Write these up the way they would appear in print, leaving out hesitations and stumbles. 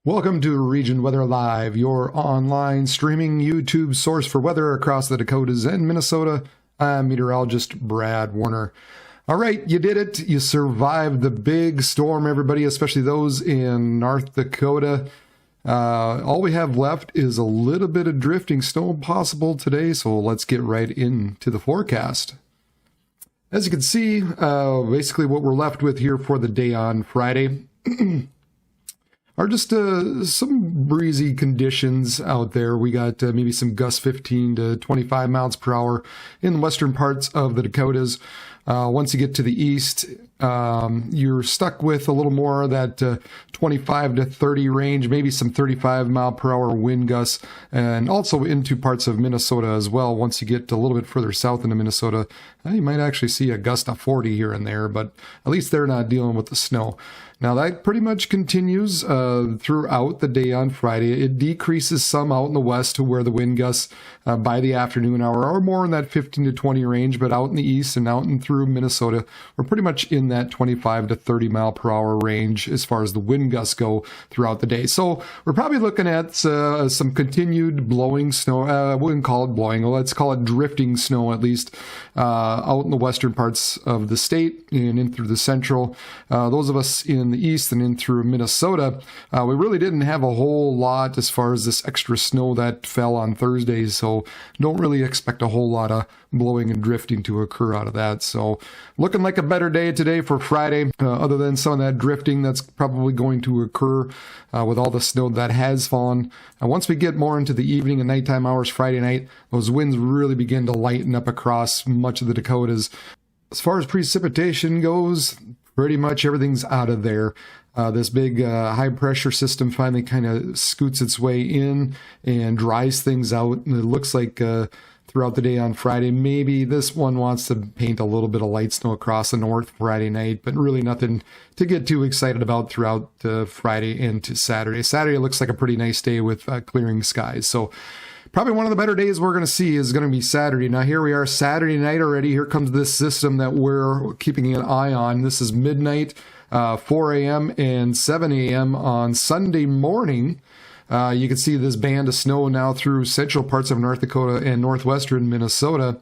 Welcome to Region Weather Live, your online streaming YouTube source for weather across the Dakotas and Minnesota. I'm meteorologist Brad Warner. All right, you did it. You survived the big storm, everybody, especially those in North Dakota. All we have left is a little bit of drifting snow possible today, so let's get right into the forecast. As you can see, basically what we're left with here for the day on Friday are just some breezy conditions out there. We got maybe some gusts 15 to 25 miles per hour in the western parts of the Dakotas. Once you get to the east, you're stuck with a little more of that 25 to 30 range, maybe some 35 mile per hour wind gusts, and also into parts of Minnesota as well. Once you get a little bit further south into Minnesota, you might actually see a gust of 40 here and there, but at least they're not dealing with the snow. Now that pretty much continues throughout the day on Friday. It decreases some out in the west to where the wind gusts by the afternoon hour are more in that 15 to 20 range, but out in the east and out and through Minnesota, we're pretty much in that 25 to 30 mile per hour range as far as the wind gusts go throughout the day. So we're probably looking at some continued blowing snow. I wouldn't call it blowing, let's call it drifting snow, at least out in the western parts of the state and in through the central. Those of us in the east and in through Minnesota, we really didn't have a whole lot as far as this extra snow that fell on Thursday, so don't really expect a whole lot of blowing and drifting to occur out of that. So looking like a better day today for Friday, other than some of that drifting that's probably going to occur with all the snow that has fallen. Once we get more into the evening and nighttime hours Friday night, those winds really begin to lighten up across much of the Dakotas. As far as precipitation goes, pretty much everything's out of there. This big high pressure system finally kind of scoots its way in and dries things out. And it looks like throughout the day on Friday, maybe this one wants to paint a little bit of light snow across the north Friday night, but really nothing to get too excited about throughout Friday into Saturday. Saturday looks like a pretty nice day with clearing skies. So probably one of the better days we're going to see is going to be Saturday. Now here we are Saturday night already. Here comes this system that we're keeping an eye on. This is midnight, 4 a.m. and 7 a.m. on Sunday morning. You can see this band of snow now through central parts of North Dakota and northwestern Minnesota.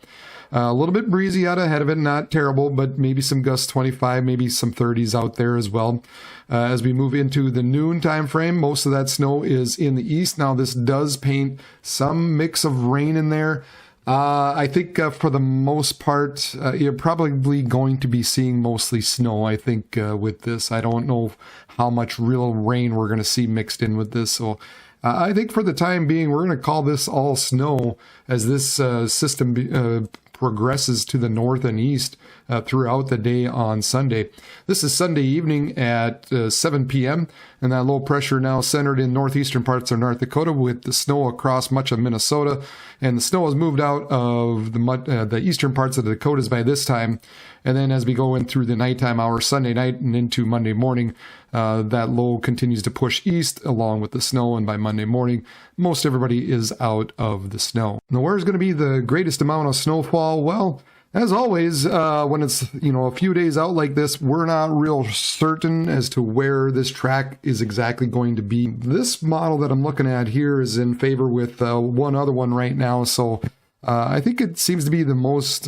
A little bit breezy out ahead of it, not terrible, but maybe some gusts 25, maybe some 30s out there as well. As we move into the noon time frame, most of that snow is in the east. Now this does paint some mix of rain in there. I think for the most part, you're probably going to be seeing mostly snow, I think, with this. I don't know how much real rain we're going to see mixed in with this. So I think for the time being, we're going to call this all snow as this system progresses to the north and east throughout the day on Sunday. This is Sunday evening at 7 p.m. and that low pressure now centered in northeastern parts of North Dakota with the snow across much of Minnesota, and the snow has moved out of the eastern parts of the Dakotas by this time. And then as we go in through the nighttime hours Sunday night and into Monday morning, that low continues to push east along with the snow, and by Monday morning, most everybody is out of the snow. Now, where's going to be the greatest amount of snowfall? Well, as always, when it's a few days out like this, we're not real certain as to where this track is exactly going to be. This model that I'm looking at here is in favor with one other one right now, so I think it seems to be the most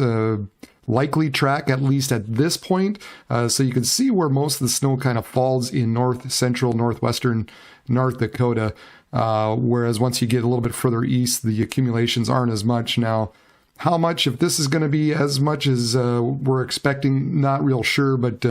likely track, at least at this point. So you can see where most of the snow kind of falls in north central, northwestern North Dakota, whereas once you get a little bit further east, the accumulations aren't as much. Now, how much, if this is going to be as much as we're expecting, not real sure, but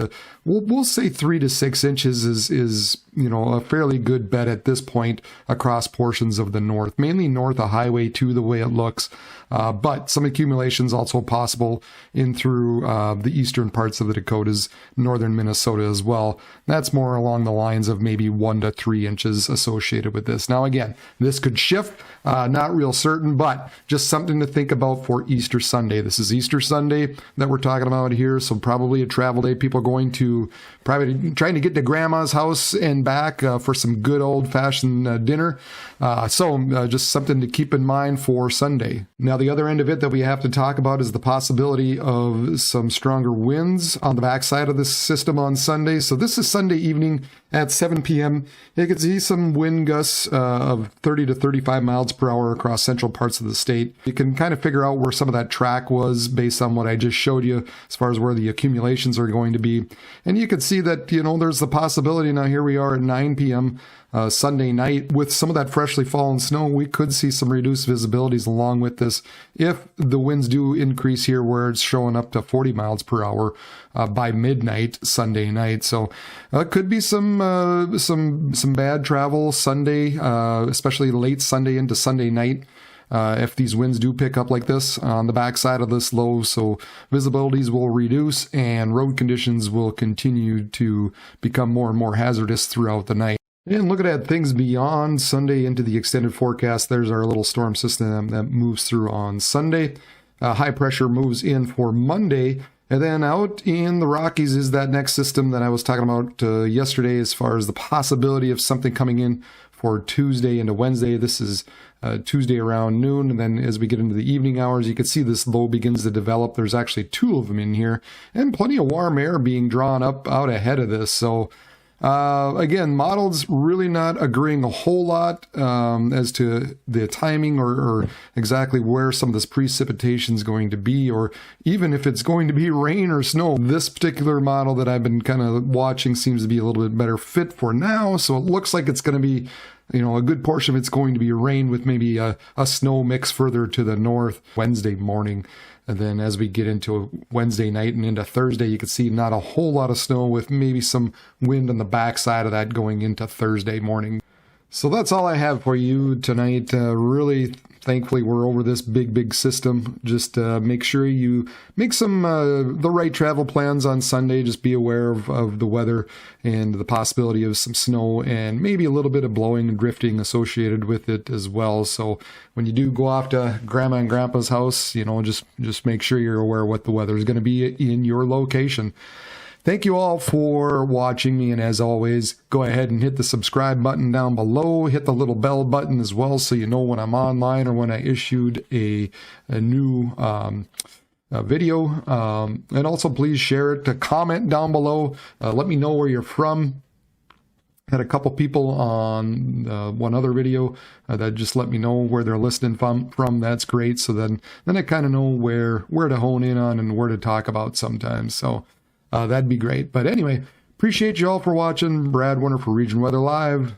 we'll say 3 to 6 inches is a fairly good bet at this point across portions of the north, mainly north of Highway 2 the way it looks, but some accumulations also possible in through the eastern parts of the Dakotas, northern Minnesota as well. That's more along the lines of maybe 1 to 3 inches associated with this. Now again, this could shift, not real certain, but just something to think about for Easter Sunday. This is Easter Sunday that we're talking about here, so probably a travel day. People going to probably trying to get to grandma's house and back for some good old-fashioned dinner. So just something to keep in mind for Sunday. Now, the other end of it that we have to talk about is the possibility of some stronger winds on the backside of this system on Sunday. So this is Sunday evening At 7 p.m., you can see some wind gusts of 30 to 35 miles per hour across central parts of the state. You can kind of figure out where some of that track was based on what I just showed you as far as where the accumulations are going to be. And you can see that, there's the possibility. Now here we are at 9 p.m. Sunday night. With some of that freshly fallen snow, we could see some reduced visibilities along with this if the winds do increase here where it's showing up to 40 miles per hour by midnight Sunday night. So could be some bad travel Sunday, especially late Sunday into Sunday night. If these winds do pick up like this on the backside of this low, so visibilities will reduce and road conditions will continue to become more and more hazardous throughout the night. And looking at things beyond Sunday into the extended forecast, there's our little storm system that moves through on Sunday. High pressure moves in for Monday. And then out in the Rockies is that next system that I was talking about yesterday as far as the possibility of something coming in for Tuesday into Wednesday. This is Tuesday around noon. And then as we get into the evening hours, you can see this low begins to develop. There's actually two of them in here and plenty of warm air being drawn up out ahead of this. So again, models really not agreeing a whole lot as to the timing or exactly where some of this precipitation is going to be, or even if it's going to be rain or snow. This particular model that I've been kind of watching seems to be a little bit better fit for now, so it looks like it's going to be, a good portion of it's going to be rain with maybe a snow mix further to the north Wednesday morning. And then as we get into Wednesday night and into Thursday, you can see not a whole lot of snow with maybe some wind on the backside of that going into Thursday morning. So that's all I have for you tonight. Really, thankfully, we're over this big system. Just make sure you make some the right travel plans on Sunday. Just be aware of the weather and the possibility of some snow and maybe a little bit of blowing and drifting associated with it as well. So when you do go off to Grandma and Grandpa's house, just make sure you're aware of what the weather is going to be in your location. Thank you all for watching me, and as always, go ahead and hit the subscribe button down below. Hit the little bell button as well so you know when I'm online or when I issued a new video. And also please share it. Comment down below. Let me know where you're from. Had a couple people on one other video that just let me know where they're listening from. That's great. So then I kind of know where to hone in on and where to talk about sometimes. So that'd be great. But anyway, appreciate you all for watching. Brad Warner for Region Weather Live.